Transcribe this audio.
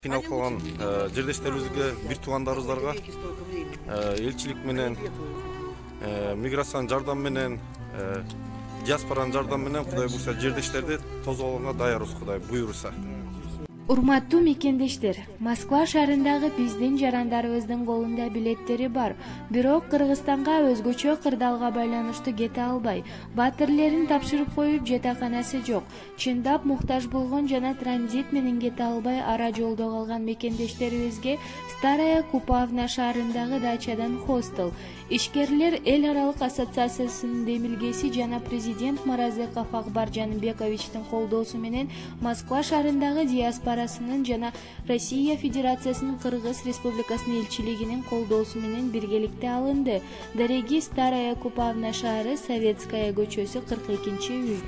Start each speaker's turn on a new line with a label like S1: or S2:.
S1: Кыйналып калган жердештерибизге, бир туугандарыбыздарга элчилик менен, миграциянын жардамы менен, диаспоранын жардамы менен Кудай буйруса жердештерди тосуп алганга даярбыз, Кудай буйруса.
S2: Урматтуу мекендештер, Москва шаарындагы биздин жарандарыбыздын колунда билеттери бар. Бирок Кыргызстанга өзгөчө кырдаалга байланыштуу кете албай, батирлерин тапшырып коюп жатаканасы жок. Чындап муктаж болгон жана транзит менен кете албай ара жолдо калган мекендештерибизге Старая Купавна шаарындагы дачадан хостел, ишкерлер эл аралык ассоциациясынын демилгеси жана президент Маразыков Акбар Жаныбековичтин колдоосу менен Москва шаарындагы диаспорасынын жана Россия Федерациясынын Кыргыз Республикасынын элчилигинин колдоосу менен биргеликте алынды. Дареги Старая Купавна шаары, Советская көчөсү 42-үй.